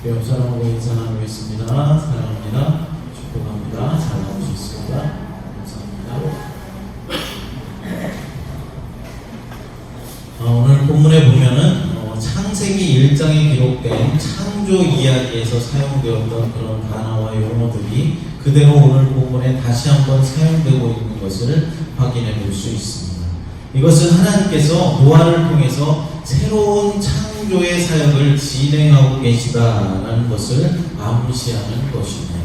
옆 사람하고 인사 나누겠습니다. 사랑합니다. 축복합니다. 잘 나오셨습니다. 감사합니다. 오늘 본문에 보면은 창세기 1장에 기록된 창조 이야기에서 사용되었던 그런 단어와 용어들이 그대로 오늘 본문에 다시 한번 사용되고 있는 것을 확인해 볼 수 있습니다. 이것은 하나님께서 노아를 통해서 새로운 창조의 사역을 진행하고 계시다라는 것을 암시하는 것입니다.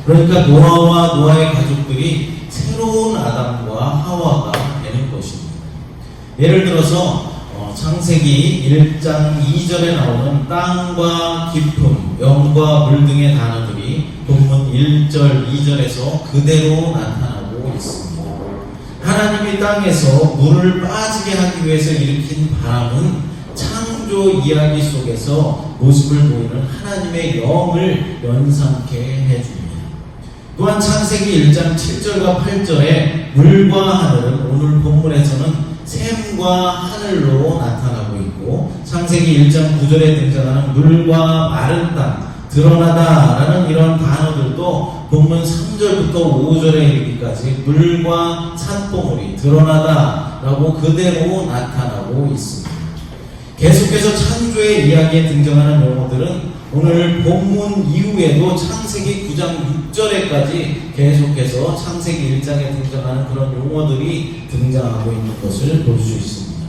그러니까 노아와 노아의 가족들이 새로운 아담과 하와가 되는 것입니다. 예를 들어서 창세기 1장 2절에 나오는 땅과 깊음, 영과 물 등의 단어들이 본문 1절, 2절에서 그대로 나타나고 있습니다. 하나님이 땅에서 물을 빠지게 하기 위해서 일으킨 바람은 창조 이야기 속에서 모습을 보이는 하나님의 영을 연상케 해줍니다. 또한 창세기 1장 7절과 8절에 물과 하늘은 오늘 본문에서는 샘과 하늘로 나타나고 있고, 창세기 1장 9절에 등장하는 물과 마른 땅, 드러나다라는 이런 단어들도 본문 3절부터 5절에 이르기까지 물과 산봉우리, 드러나다라고 그대로 나타나고 있습니다. 계속해서 창조의 이야기에 등장하는 용어들은 오늘 본문 이후에도 창세기 9장 6절에까지 계속해서 창세기 1장에 등장하는 그런 용어들이 등장하고 있는 것을 볼 수 있습니다.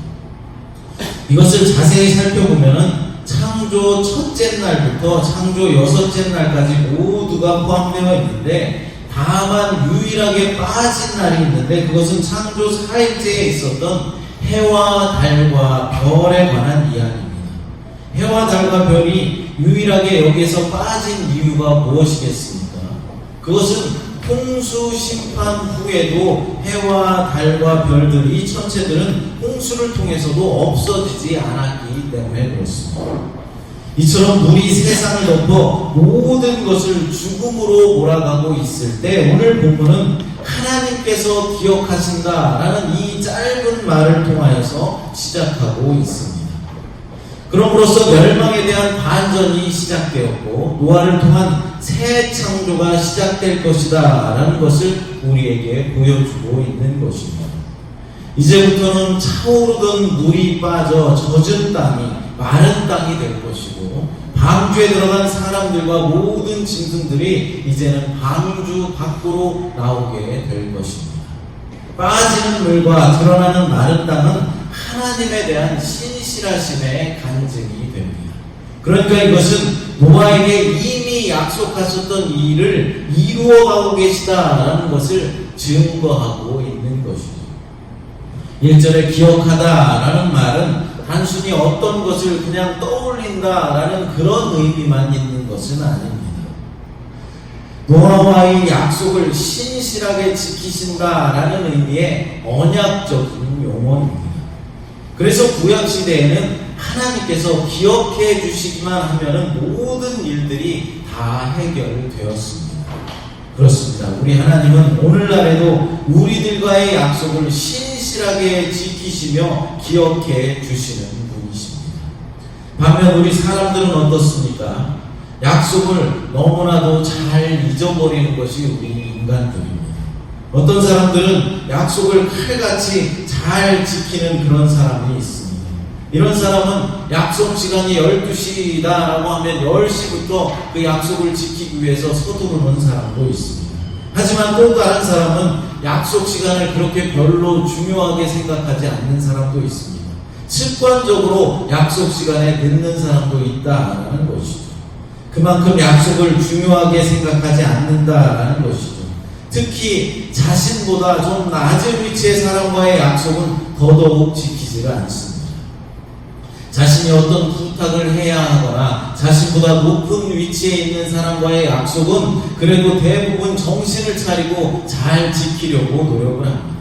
이것을 자세히 살펴보면은 창조 첫째 날부터 창조 여섯째 날까지 모두가 포함되어 있는데, 다만 유일하게 빠진 날이 있는데 그것은 창조 4일째에 있었던 해와 달과 별에 관한 이야기입니다. 해와 달과 별이 유일하게 여기에서 빠진 이유가 무엇이겠습니까? 그것은 홍수 심판 후에도 해와 달과 별들이, 천체들은 홍수를 통해서도 없어지지 않았기 때문에 그렇습니다. 이처럼 물이 세상을 덮어 모든 것을 죽음으로 몰아가고 있을 때 오늘 본문은 하나님께서 기억하신다라는 이 짧은 말을 통하여서 시작하고 있습니다. 그럼으로써 멸망에 대한 반전이 시작되었고 노아를 통한 새 창조가 시작될 것이다 라는 것을 우리에게 보여주고 있는 것입니다. 이제부터는 차오르던 물이 빠져 젖은 땅이 마른 땅이 될 것이고, 방주에 들어간 사람들과 모든 짐승들이 이제는 방주 밖으로 나오게 될 것입니다. 빠지는 물과 드러나는 마른 땅은 하나님에 대한 신실하심의 간증이 됩니다. 그러니까 이것은 노아에게 이미 약속하셨던 이 일을 이루어가고 계시다라는 것을 증거하고 있는 것이죠. 1절에 기억하다라는 말은 단순히 어떤 것을 그냥 떠올린다라는 그런 의미만 있는 것은 아닙니다. 노아와의 약속을 신실하게 지키신다라는 의미의 언약적인 용어입니다. 그래서 구약시대에는 하나님께서 기억해 주시기만 하면은 모든 일들이 다 해결되었습니다. 그렇습니다. 우리 하나님은 오늘날에도 우리들과의 약속을 신실하게 지키시며 기억해 주시는 분이십니다. 반면 우리 사람들은 어떻습니까? 약속을 너무나도 잘 잊어버리는 것이 우리 인간들입니다. 어떤 사람들은 약속을 칼같이 잘 지키는 그런 사람이 있습니다. 이런 사람은 약속 시간이 12시다라고 하면 10시부터 그 약속을 지키기 위해서 서두르는 사람도 있습니다. 하지만 또 다른 사람은 약속 시간을 그렇게 별로 중요하게 생각하지 않는 사람도 있습니다. 습관적으로 약속 시간에 늦는 사람도 있다라는 것이죠. 그만큼 약속을 중요하게 생각하지 않는다라는 것이죠. 특히 자신보다 좀 낮은 위치의 사람과의 약속은 더더욱 지키지가 않습니다. 자신이 어떤 부탁을 해야 하거나 자신보다 높은 위치에 있는 사람과의 약속은 그래도 대부분 정신을 차리고 잘 지키려고 노력을 합니다.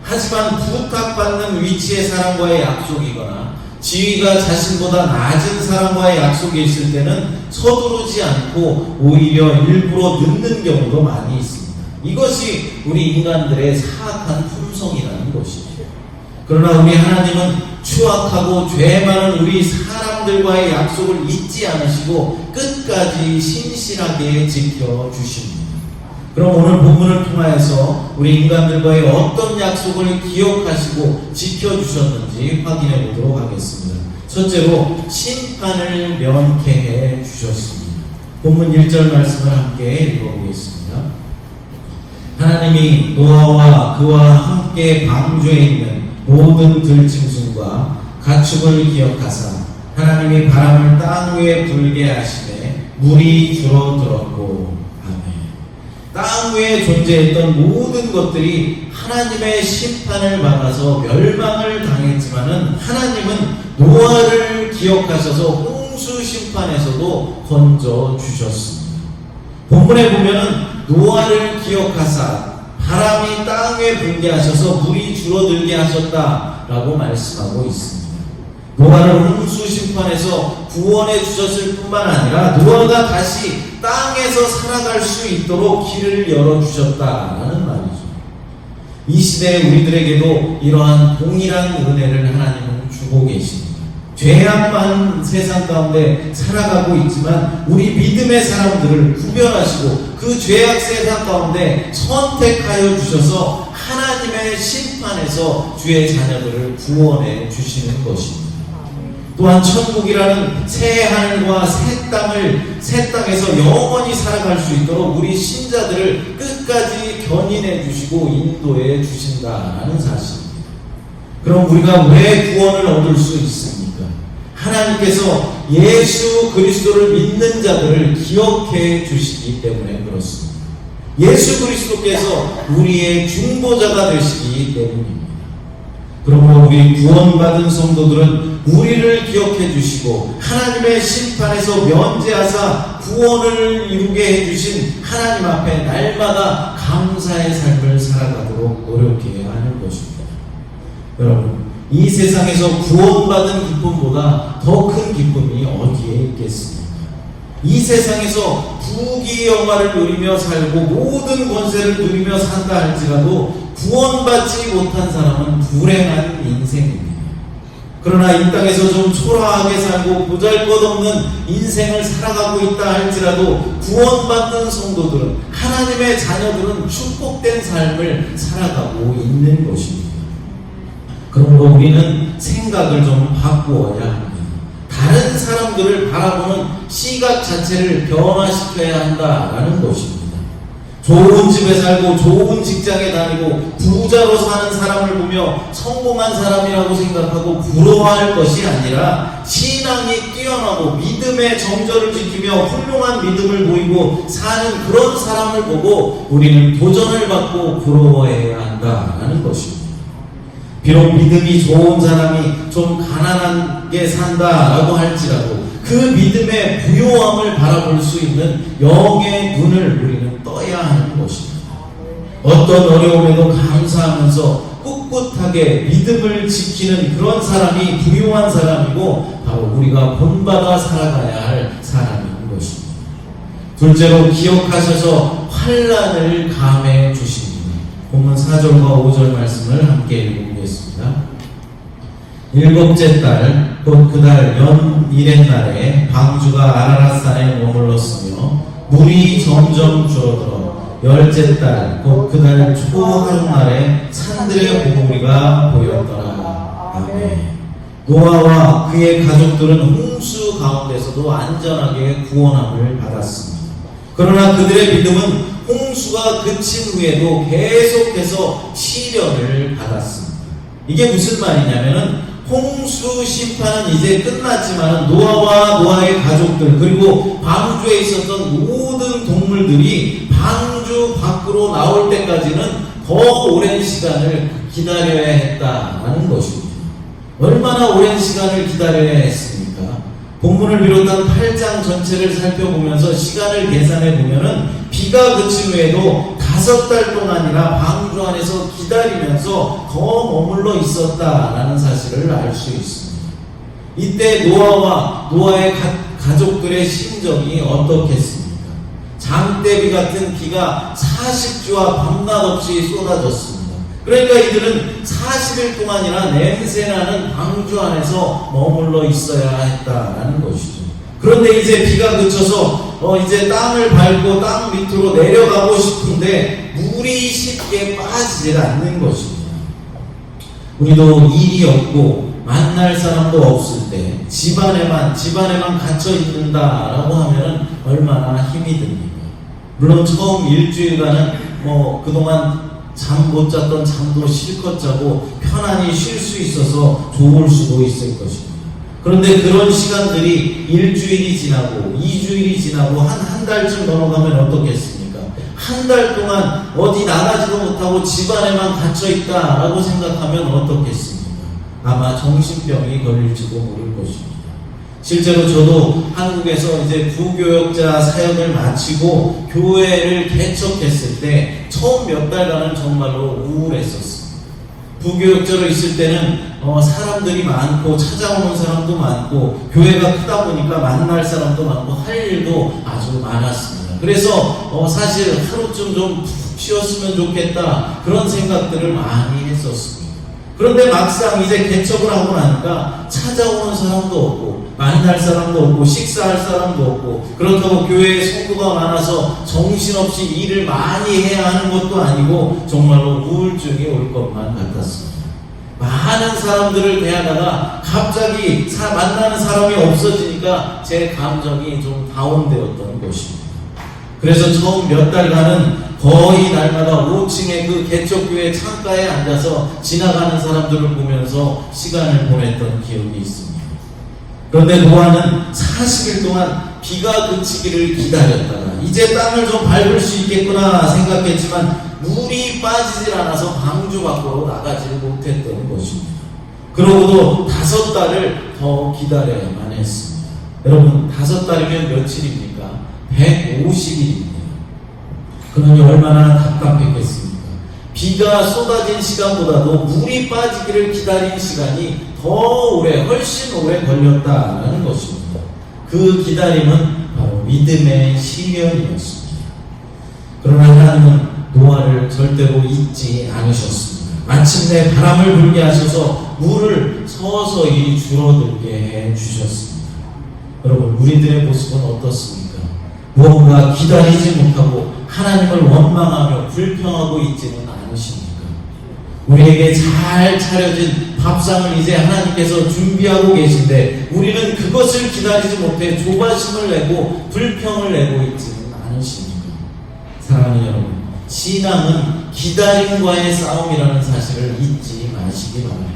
하지만 부탁받는 위치의 사람과의 약속이거나 지위가 자신보다 낮은 사람과의 약속이 있을 때는 서두르지 않고 오히려 일부러 늦는 경우도 많이 있습니다. 이것이 우리 인간들의 사악한 품성이라는 것이죠. 그러나 우리 하나님은 추악하고 죄 많은 우리 사람들과의 약속을 잊지 않으시고 끝까지 신실하게 지켜주십니다. 그럼 오늘 본문을 통하여서 우리 인간들과의 어떤 약속을 기억하시고 지켜주셨는지 확인해 보도록 하겠습니다. 첫째로 심판을 면케해 주셨습니다. 본문 1절 말씀을 함께 읽어보겠습니다. 하나님이 노아와 그와 함께 방주에 있는 모든 들짐승과 가축을 기억하사 하나님이 바람을 땅 위에 불게 하시매 물이 줄어들었고. 땅 위에 존재했던 모든 것들이 하나님의 심판을 받아서 멸망을 당했지만은 하나님은 노아를 기억하셔서 홍수 심판에서도 건져 주셨습니다. 본문에 보면은 노아를 기억하사 바람이 땅 위에 불게 하셔서 물이 줄어들게 하셨다라고 말씀하고 있습니다. 노아를 홍수 심판에서 구원해 주셨을 뿐만 아니라 노아가 다시 땅에서 살아갈 수 있도록 길을 열어주셨다라는 말이죠. 이 시대에 우리들에게도 이러한 동일한 은혜를 하나님은 주고 계십니다. 죄악만 세상 가운데 살아가고 있지만 우리 믿음의 사람들을 구별하시고 그 죄악 세상 가운데 선택하여 주셔서 하나님의 심판에서 주의 자녀들을 구원해 주시는 것입니다. 또한 천국이라는 새 하늘과 새 땅에서 영원히 살아갈 수 있도록 우리 신자들을 끝까지 견인해 주시고 인도해 주신다는 사실입니다. 그럼 우리가 왜 구원을 얻을 수 있습니까? 하나님께서 예수 그리스도를 믿는 자들을 기억해 주시기 때문에 그렇습니다. 예수 그리스도께서 우리의 중보자가 되시기 때문입니다. 그러므로 우리 구원받은 성도들은 우리를 기억해 주시고 하나님의 심판에서 면제하사 구원을 이루게 해주신 하나님 앞에 날마다 감사의 삶을 살아가도록 노력해야 하는 것입니다. 여러분, 이 세상에서 구원받은 기쁨보다 더 큰 기쁨이 어디에 있겠습니까? 이 세상에서 부귀 영화를 누리며 살고 모든 권세를 누리며 산다 할지라도 구원받지 못한 사람은 불행한 인생입니다. 그러나 이 땅에서 좀 초라하게 살고 보잘것없는 인생을 살아가고 있다 할지라도 구원받는 성도들은, 하나님의 자녀들은 축복된 삶을 살아가고 있는 것입니다. 그러므로 우리는 생각을 좀 바꾸어야 합니다. 다른 사람들을 바라보는 시각 자체를 변화시켜야 한다라는 것입니다. 좋은 집에 살고 좋은 직장에 다니고 부자로 사는 사람을 보며 성공한 사람이라고 생각하고 부러워할 것이 아니라 신앙이 뛰어나고 믿음의 정절을 지키며 훌륭한 믿음을 보이고 사는 그런 사람을 보고 우리는 도전을 받고 부러워해야 한다는 것입니다. 비록 믿음이 좋은 사람이 좀 가난하게 산다라고 할지라도 그 믿음의 부요함을 바라볼 수 있는 영의 눈을 우리는 떠야 하는 것입니다. 어떤 어려움에도 감사하면서 꿋꿋하게 믿음을 지키는 그런 사람이 부요한 사람이고 바로 우리가 본받아 살아가야 할 사람인 것입니다. 둘째로 기억하셔서 환난을 감해 주십니다. 본문 4절과 5절 말씀을 함께 읽어보겠습니다. 일곱째 달, 곧 그달 연 1의 날에 방주가 아라랏산에 머물렀으며 물이 점점 줄어들어 열째 달, 곧 그달 초하룻날에 산들의 봉우리가 보였더라. 아멘. 노아와 그의 가족들은 홍수 가운데서도 안전하게 구원함을 받았습니다. 그러나 그들의 믿음은 홍수가 그친 후에도 계속해서 시련을 받았습니다. 이게 무슨 말이냐면은 홍수 심판은 이제 끝났지만 노아와 노아의 가족들 그리고 방주에 있었던 모든 동물들이 방주 밖으로 나올 때까지는 더 오랜 시간을 기다려야 했다는 것입니다. 얼마나 오랜 시간을 기다려야 했습니까? 본문을 비롯한 8장 전체를 살펴보면서 시간을 계산해 보면은 비가 그친 후에도 5달 동안이나 방주 안에서 기다리면서 더 머물러 있었다라는 사실을 알 수 있습니다. 이때 노아와 노아의 가족들의 심정이 어떻겠습니까? 장대비 같은 비가 40주와 밤낮 없이 쏟아졌습니다. 그러니까 이들은 40일 동안이나 냄새나는 방주 안에서 머물러 있어야 했다라는 것이죠. 그런데 이제 비가 그쳐서 이제 땅을 밟고 땅 밑으로 내려가고 싶은데 물이 쉽게 빠지질 않는 것입니다. 우리도 일이 없고 만날 사람도 없을 때 집안에만 갇혀 있는다라고 하면 얼마나 힘이 듭니까? 물론 처음 일주일간은 그동안 잠 못 잤던 잠도 실컷 자고 편안히 쉴 수 있어서 좋을 수도 있을 것입니다. 그런데 그런 시간들이 일주일이 지나고 2주일이 지나고 한 달쯤 넘어가면 어떻겠습니까? 한 달 동안 어디 나가지도 못하고 집안에만 갇혀 있다라고 생각하면 어떻겠습니까? 아마 정신병이 걸릴지도 모를 것입니다. 실제로 저도 한국에서 이제 부교역자 사역을 마치고 교회를 개척했을 때 처음 몇 달간은 정말로 우울했었습니다. 부교역자로 있을 때는 사람들이 많고 찾아오는 사람도 많고 교회가 크다 보니까 만날 사람도 많고 할 일도 아주 많았습니다. 그래서 사실 하루쯤 좀 푹 쉬었으면 좋겠다 그런 생각들을 많이 했었습니다. 그런데 막상 이제 개척을 하고 나니까 찾아오는 사람도 없고 만날 사람도 없고 식사할 사람도 없고 그렇다고 교회에 성도가 많아서 정신없이 일을 많이 해야 하는 것도 아니고 정말로 우울증이 올 것만 같았습니다. 많은 사람들을 대하다가 갑자기 만나는 사람이 없어지니까 제 감정이 좀 다운되었던 것입니다. 그래서 처음 몇 달간은 거의 날마다 5층의 그 개척교회 창가에 앉아서 지나가는 사람들을 보면서 시간을 보냈던 기억이 있습니다. 그런데 노아는 40일 동안 비가 그치기를 기다렸다가 이제 땅을 좀 밟을 수 있겠구나 생각했지만 물이 빠지질 않아서 방주 밖으로 나가지 못했던 것입니다. 그러고도 5달을 더 기다려야만 했습니다. 여러분 5달이면 며칠입니까? 150일입니다. 그러니 얼마나 답답했겠습니까? 비가 쏟아진 시간보다도 물이 빠지기를 기다린 시간이 더 오래, 훨씬 오래 걸렸다라는 것입니다. 그 기다림은 바로 믿음의 시련이었습니다. 그러나 하나님은 노아를 절대로 잊지 않으셨습니다. 마침내 바람을 불게 하셔서 물을 서서히 줄어들게 해 주셨습니다. 여러분, 우리들의 모습은 어떻습니까? 무언가 기다리지 못하고 하나님을 원망하며 불평하고 있지는 않으십니까? 우리에게 잘 차려진 밥상을 이제 하나님께서 준비하고 계신데 우리는 그것을 기다리지 못해 조바심을 내고 불평을 내고 있지는 않으십니까? 사랑하는 여러분, 신앙은 기다림과의 싸움이라는 사실을 잊지 마시기 바랍니다.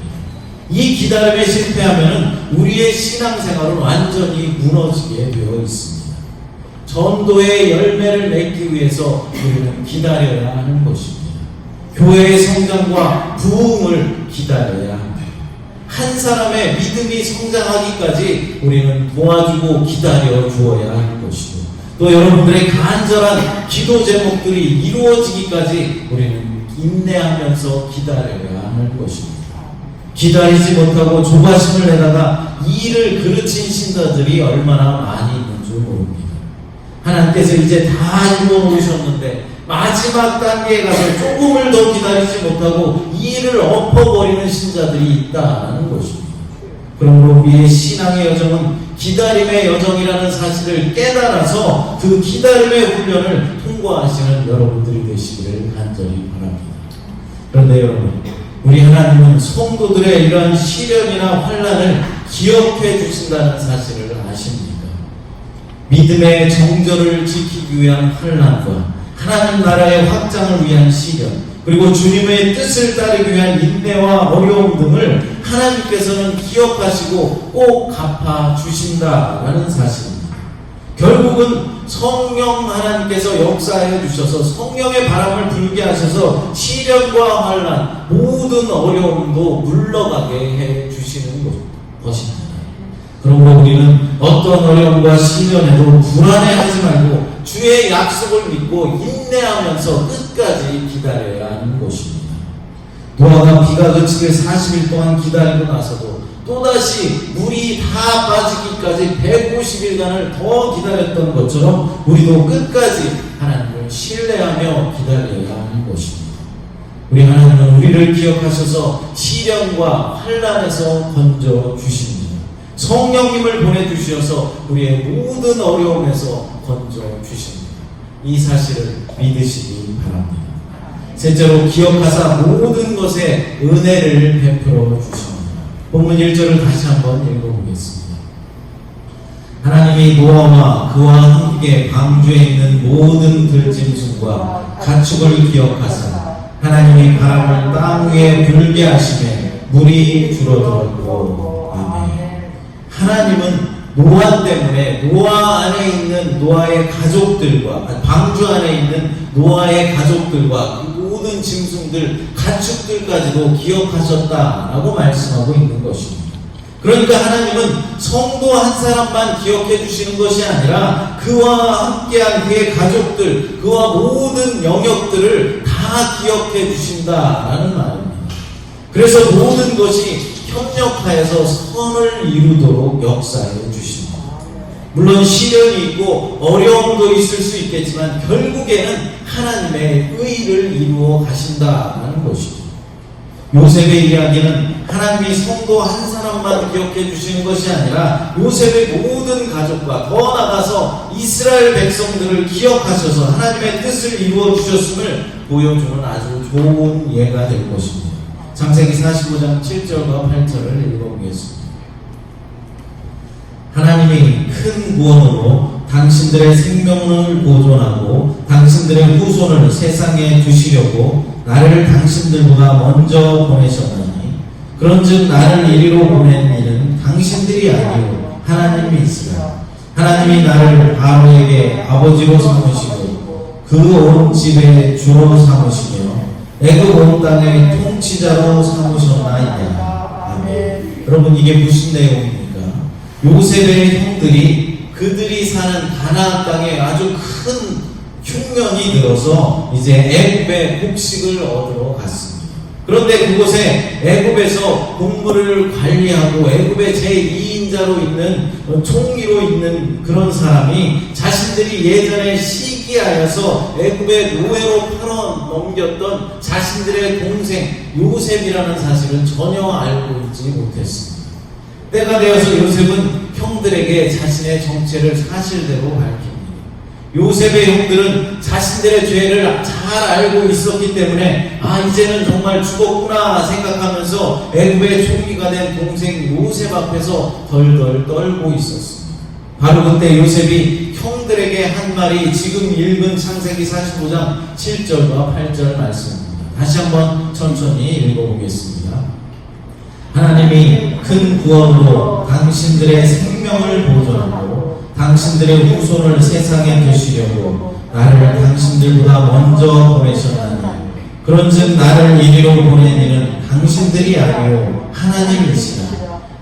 이 기다림에 실패하면 우리의 신앙생활은 완전히 무너지게 되어 있습니다. 전도의 열매를 맺기 위해서 우리는 기다려야 하는 것입니다. 교회의 성장과 부흥을 기다려야 합니다. 한 사람의 믿음이 성장하기까지 우리는 도와주고 기다려 주어야 하는 것이고 또 여러분들의 간절한 기도 제목들이 이루어지기까지 우리는 인내하면서 기다려야 하는 것입니다. 기다리지 못하고 조바심을 내다가 일을 그르친 신자들이 얼마나 많이 있는 줄 모릅니다. 하나님께서 이제 다 이루어 놓으셨는데 마지막 단계에 가서 조금을 더 기다리지 못하고 일을 엎어버리는 신자들이 있다는 것입니다. 그러므로 우리의 신앙의 여정은 기다림의 여정이라는 사실을 깨달아서 그 기다림의 훈련을 통과하시는 여러분들이 되시기를 간절히 바랍니다. 그런데 여러분, 우리 하나님은 성도들의 이러한 시련이나 환난을 기억해 주신다는 사실을 아십니까? 믿음의 정절을 지키기 위한 환난과 하나님 나라의 확장을 위한 시련, 그리고 주님의 뜻을 따르기 위한 인내와 어려움 등을 하나님께서는 기억하시고 꼭 갚아 주신다라는 사실입니다. 결국은 성령 하나님께서 역사해 주셔서 성령의 바람을 불게 하셔서 시련과 환난, 모든 어려움도 물러가게 해 주시는 것입니다. 그러므로 우리는 어떤 어려움과 시련에도 불안해하지 말고 주의 약속을 믿고 인내하면서 끝까지 기다려야 하는 것입니다. 노아가 비가 그치길 40일 동안 기다리고 나서도 또다시 물이 다 빠지기까지 150일간을 더 기다렸던 것처럼 우리도 끝까지 하나님을 신뢰하며 기다려야 하는 것입니다. 우리 하나님은 우리를 기억하셔서 시련과 환난에서 건져 주십니다. 성령님을 보내주셔서 우리의 모든 어려움에서 건져 주십니다. 이 사실을 믿으시기 바랍니다. 셋째로 기억하사 모든 것에 은혜를 베풀어 주십니다. 본문 1절을 다시 한번 읽어보겠습니다. 하나님이 노아와 그와 함께 방주에 있는 모든 들짐승과 가축을 기억하사 하나님이 바람을 땅 위에 불게 하시매 물이 줄어들었고. 아멘. 하나님은 노아 때문에 노아 안에 있는 노아의 가족들과 방주 안에 있는 노아의 가족들과 그 모든 짐승들 가축들까지도 기억하셨다라고 말씀하고 있는 것입니다. 그러니까 하나님은 성도 한 사람만 기억해 주시는 것이 아니라 그와 함께한 그의 가족들, 그와 모든 영역들을 다 기억해 주신다라는 말입니다. 그래서 모든 것이 협력하여서 선을 이루도록 역사해 주십니다. 물론 시련이 있고 어려움도 있을 수 있겠지만 결국에는 하나님의 의를 이루어 가신다라는 것입니다. 요셉의 이야기는 하나님이 성도 한 사람만 기억해 주시는 것이 아니라 요셉의 모든 가족과 더 나아가서 이스라엘 백성들을 기억하셔서 하나님의 뜻을 이루어 주셨음을 보여주는 아주 좋은 예가 될 것입니다. 창세기 45장 7절과 8절을 읽어보겠습니다. 하나님이 큰 구원으로 당신들의 생명을 보존하고 당신들의 후손을 세상에 두시려고 나를 당신들보다 먼저 보내셨나니 그런즉 나를 이리로 보낸 이는 당신들이 아니요 하나님이시라. 하나님이 나를 바로에게 아버지로 삼으시고 그 온 집의 주로 삼으시며 애굽 온 땅의 통치자로 삼으셨나이다. 아멘. 여러분, 이게 무슨 내용입니까? 요셉의 형들이 그들이 사는 가나안 땅에 아주 큰 흉년이 들어서 이제 애굽의 곡식을 얻으러 갔습니다. 그런데 그곳에 애굽에서 곡물을 관리하고 애굽의 제2인자로 있는 총리로 있는 그런 사람이 자신들이 예전에 시기하여서 애굽의 노예로 팔아 넘겼던 자신들의 동생 요셉이라는 사실을 전혀 알고 있지 못했습니다. 때가 되어서 요셉은 형들에게 자신의 정체를 사실대로 밝힙니다. 요셉의 형들은 자신들의 죄를 잘 알고 있었기 때문에 이제는 정말 죽었구나 생각하면서 애굽의 총리가 된 동생 요셉 앞에서 덜덜 떨고 있었습니다. 바로 그때 요셉이 형들에게 한 말이 지금 읽은 창세기 45장 7절과 8절 말씀입니다. 다시 한번 천천히 읽어보겠습니다. 하나님이 큰 구원으로 당신들의 생명을 보존하고 당신들의 후손을 세상에 두시려고 나를 당신들보다 먼저 보내셨나니 그런즉 나를 이리로 보낸 이는 당신들이 아니요 하나님이시라.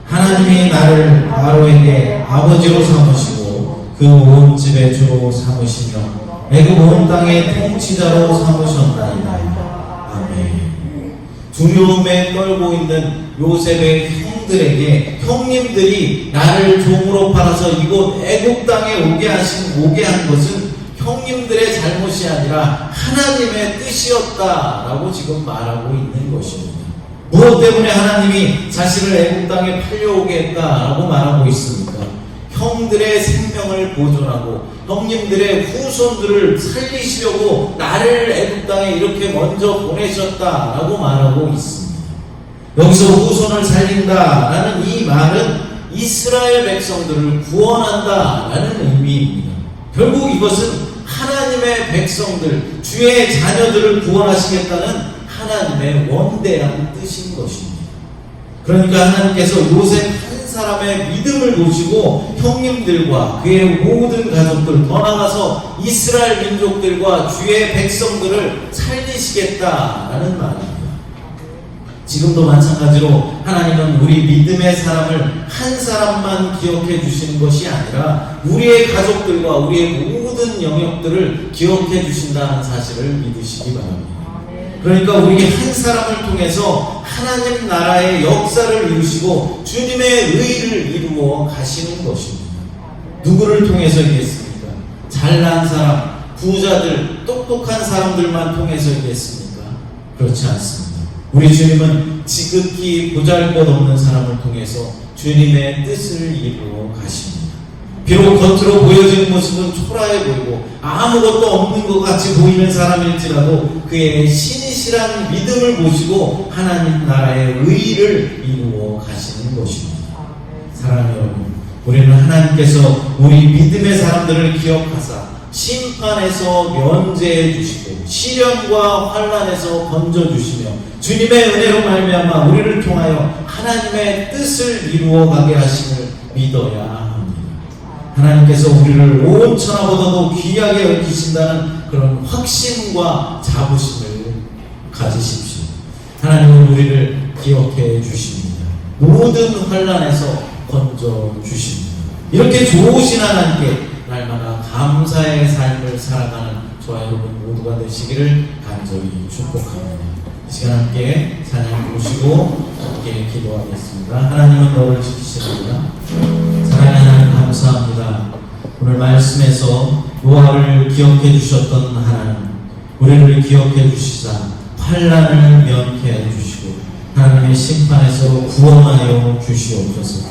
하나님이 나를 바로에게 아버지로 삼으시고 그 온 집의 주로 삼으시며 애굽 온 땅의 통치자로 삼으셨나이다. 아멘. 두려움에 떨고 있는 요셉의 형들에게 형님들이 나를 종으로 팔아서 이곳 애굽 땅에 오게 한 것은 형님들의 잘못이 아니라 하나님의 뜻이었다라고 지금 말하고 있는 것입니다. 무엇 때문에 하나님이 자신을 애굽 땅에 팔려오게 했다라고 말하고 있습니까? 형들의 생명을 보존하고 형님들의 후손들을 살리시려고 나를 애굽 땅에 이렇게 먼저 보내셨다라고 말하고 있습니다. 여기서 후손을 살린다라는 이 말은 이스라엘 백성들을 구원한다라는 의미입니다. 결국 이것은 하나님의 백성들, 주의 자녀들을 구원하시겠다는 하나님의 원대한 뜻인 것입니다. 그러니까 하나님께서 요셉 한 사람의 믿음을 보시고 형님들과 그의 모든 가족들, 더 나아가서 이스라엘 민족들과 주의 백성들을 살리시겠다라는 말입니다. 지금도 마찬가지로 하나님은 우리 믿음의 사람을 한 사람만 기억해 주시는 것이 아니라 우리의 가족들과 우리의 모든 영역들을 기억해 주신다는 사실을 믿으시기 바랍니다. 그러니까 우리 한 사람을 통해서 하나님 나라의 역사를 이루시고 주님의 의를 이루어 가시는 것입니다. 누구를 통해서이겠습니까? 잘난 사람, 부자들, 똑똑한 사람들만 통해서이겠습니까? 그렇지 않습니다. 우리 주님은 지극히 보잘것없는 사람을 통해서 주님의 뜻을 이루어 가십니다. 비록 겉으로 보여지는 모습은 초라해 보이고 아무것도 없는 것 같이 보이는 사람일지라도 그의 신이시라는 믿음을 모시고 하나님 나라의 의를 이루어 가시는 것입니다. 사랑하는 여러분, 우리는 하나님께서 우리 믿음의 사람들을 기억하사 심판에서 면제해 주시고 시련과 환난에서 건져주시며 주님의 은혜로 말미암아 우리를 통하여 하나님의 뜻을 이루어가게 하심을 믿어야 합니다. 하나님께서 우리를 온 천하보다도 귀하게 여기신다는 그런 확신과 자부심을 가지십시오. 하나님은 우리를 기억해 주십니다. 모든 환난에서 건져 주십니다. 이렇게 좋으신 하나님께 날마다 감사의 삶을 살아가는 저와 여러분 모두가 되시기를 간절히 축복합니다. 이 시간 함께 찬양 부르시고 함께 기도하겠습니다. 하나님은 너를 지키시느니라. 사랑하는 하나님 감사합니다. 오늘 말씀에서 노아를 기억해 주셨던 하나님, 우리를 기억해 주시사 환난을 면케해 주시고 하나님의 심판에서 구원하여 주시옵소서.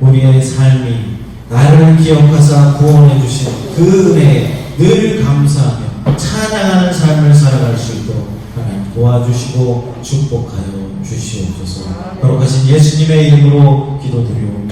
우리의 삶이 나를 기억하사 구원해 주신 그 은혜에 늘 감사하며 찬양하는 삶을 살아갈 수 있도록 하나님 도와주시고 축복하여 주시옵소서. 거룩하신 예수님의 이름으로 기도드리옵나이다.